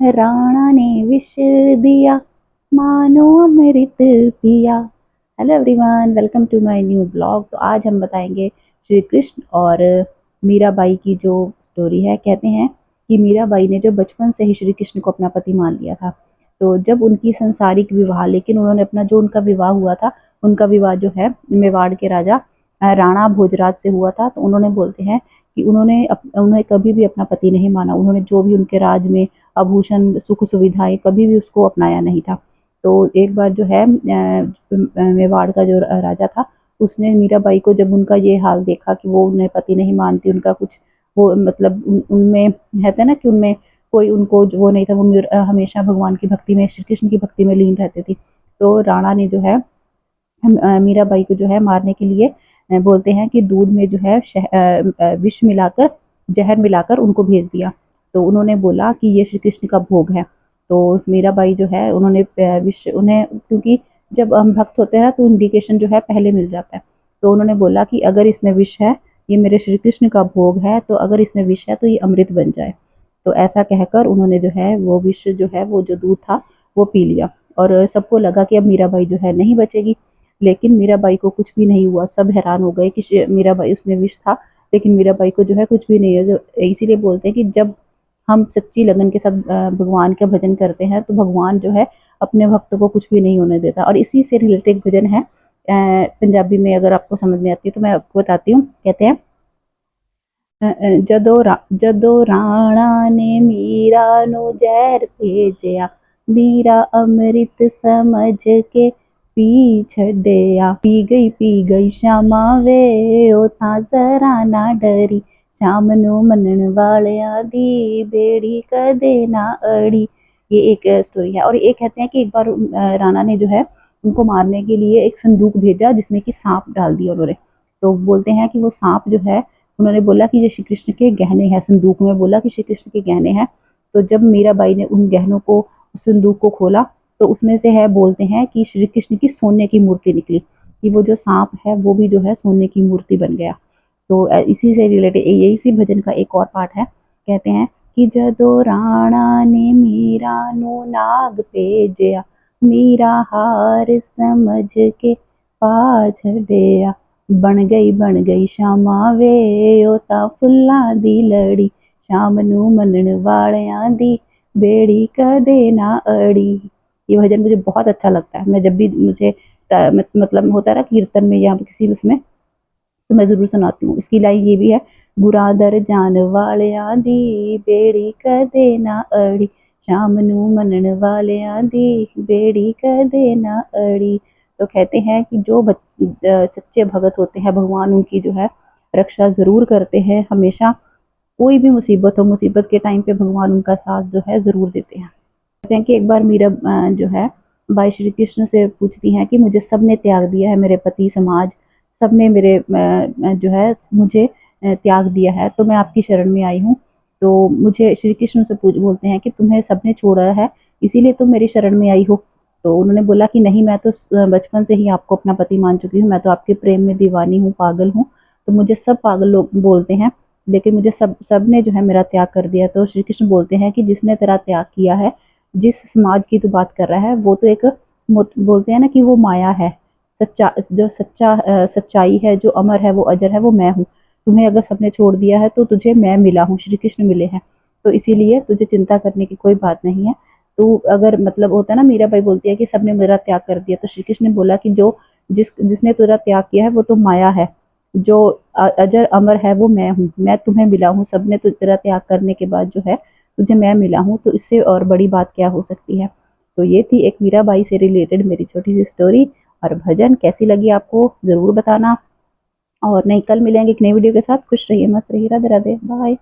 राणा ने विष दिया, मानो अमृत पिया। Hello everyone, welcome to my new blog. तो आज हम बताएंगे श्री कृष्ण और मीराबाई की जो स्टोरी है। कहते हैं कि मीराबाई ने जो बचपन से ही श्री कृष्ण को अपना पति मान लिया था, तो जब उनकी संसारिक विवाह, लेकिन उन्होंने अपना जो उनका विवाह हुआ था, उनका विवाह जो है मेवाड़ के राजा राणा भोजराज से हुआ था। तो उन्होंने बोलते हैं कि उन्हें कभी भी अपना पति नहीं माना। उन्होंने जो भी उनके राज में आभूषण, सुख सुविधाएं, कभी भी उसको अपनाया नहीं था। तो एक बार जो है मेवाड़ का जो राजा था, उसने मीराबाई को जब उनका ये हाल देखा कि वो उन्हें पति नहीं मानती, उनका कुछ वो मतलब उनमें कहते हैं ना कि उनमें कोई उनको वो नहीं था, वो हमेशा भगवान की भक्ति में, श्री कृष्ण की भक्ति में लीन रहती थी। तो राणा ने जो है मीराबाई को जो है मारने के लिए बोलते हैं कि दूध में जो है विष मिलाकर, जहर मिलाकर उनको भेज दिया। तो उन्होंने बोला कि ये श्री कृष्ण का भोग है। तो मीराबाई जो है उन्होंने विष उन्हें, क्योंकि जब हम भक्त होते हैं तो इंडिकेशन जो है पहले मिल जाता है। तो उन्होंने बोला कि अगर इसमें विष है, ये मेरे श्री कृष्ण का भोग है, तो अगर इसमें विष है तो ये अमृत बन जाए। तो ऐसा कहकर उन्होंने जो है वो विष जो है, वो जो दूध था, वो पी लिया। और सबको लगा कि अब मीराबाई जो है नहीं बचेगी, लेकिन मीराबाई को कुछ भी नहीं हुआ। सब हैरान हो गए कि मीराबाई, उसमें विष था लेकिन मीराबाई को जो है कुछ भी नहीं है। इसीलिए बोलते हैं कि जब हम सच्ची लगन के साथ भगवान का भजन करते हैं तो भगवान जो है अपने भक्त को कुछ भी नहीं होने देता। और इसी से रिलेटेड भजन है पंजाबी में, अगर आपको समझ में आती है तो मैं आपको बताती हूँ। कहते हैं जदों राणा ने मीरा नु जहर भेजिया, मीरा अमृत समझ के पी छड़िया। पी गई श्यामा वे ओ तां जरा ना डरी, श्याम नु मनन वालियां दी बेड़ी कदे ना अड़ी। ये एक स्टोरी है। और एक कहते हैं कि एक बार राणा ने जो है उनको मारने के लिए एक संदूक भेजा जिसमें कि सांप डाल दिया उन्होंने। तो बोलते हैं कि वो सांप जो है, उन्होंने बोला कि ये श्री कृष्ण के गहने हैं, संदूक में बोला कि श्री कृष्ण के गहने हैं। तो जब मीराबाई ने उन गहनों को, उस संदूक को खोला, तो उसमें से है, बोलते हैं कि श्री कृष्ण की सोने की मूर्ति निकली, कि वो जो सांप है वो भी जो है सोने की मूर्ति बन गया। तो इसी से रिलेटेड ये इसी भजन का एक और पार्ट है। कहते हैं कि जदों राणा ने मीरा नु नाग भेजिया, मीरा हार समझ के पा छड़िया। बन गई श्यामा वे ओ तां फुल्लां दी लड़ी, श्याम नू मनन वालियां दी बेड़ी कदे ना अड़ी। ये भजन मुझे बहुत अच्छा लगता है। मैं जब भी मुझे मतलब होता है ना कीर्तन में या किसी उसमें, तो मैं ज़रूर सुनाती हूँ। इसकी लाइन ये भी है, बुरादर जान वालियां दी बेड़ी कदे ना अड़ी, श्याम नू मनन वालियां दी बेड़ी कदे ना अड़ी। तो कहते हैं कि जो सच्चे भगत होते हैं, भगवान उनकी जो है रक्षा ज़रूर करते हैं हमेशा। कोई भी मुसीबत हो, मुसीबत के टाइम पे भगवान उनका साथ जो है ज़रूर देते हैं। कहते हैं कि एक बार मीरा जो है भाई श्री कृष्ण से पूछती हैं कि मुझे सबने त्याग दिया है, मेरे पति, समाज, सबने मेरे जो है मुझे त्याग दिया है, तो मैं आपकी शरण में आई हूँ। तो मुझे श्री कृष्ण से बोलते हैं कि तुम्हें सबने छोड़ा है, इसीलिए तुम मेरी शरण में आई हो। तो उन्होंने बोला कि नहीं, मैं तो बचपन से ही आपको अपना पति मान चुकी हूँ, मैं तो आपके प्रेम में दीवानी हूँ, पागल हूँ। तो मुझे सब पागल लोग बोलते हैं, लेकिन मुझे सब ने जो है मेरा त्याग कर दिया। तो श्री कृष्ण बोलते हैं कि जिसने तेरा त्याग किया है, जिस समाज की तू बात कर रहा है, वो तो एक बोलते हैं ना कि वो माया है। सच्चाई है, जो अमर है, वो अजर है, वो मैं हूँ। तुम्हें अगर सबने छोड़ दिया है तो तुझे मैं मिला हूँ, श्री कृष्ण मिले हैं। तो इसीलिए तुझे चिंता करने की कोई बात नहीं है। तो अगर मतलब होता है ना, मीराबाई बोलती है कि सबने मेरा त्याग कर दिया, तो श्री कृष्ण ने बोला कि जिसने तेरा त्याग किया है वो तो माया है, जो अजर अमर है वो मैं हूँ, मैं तुम्हें मिला हूँ। सबने तो तेरा त्याग करने के बाद जो है तुझे मैं मिला हूँ, तो इससे और बड़ी बात क्या हो सकती है। तो ये थी एक मीराबाई से रिलेटेड मेरी छोटी सी स्टोरी और भजन। कैसी लगी आपको ज़रूर बताना। और नहीं, कल मिलेंगे एक नई वीडियो के साथ। खुश रहिए, मस्त रहिए, राधे राधे, बाय।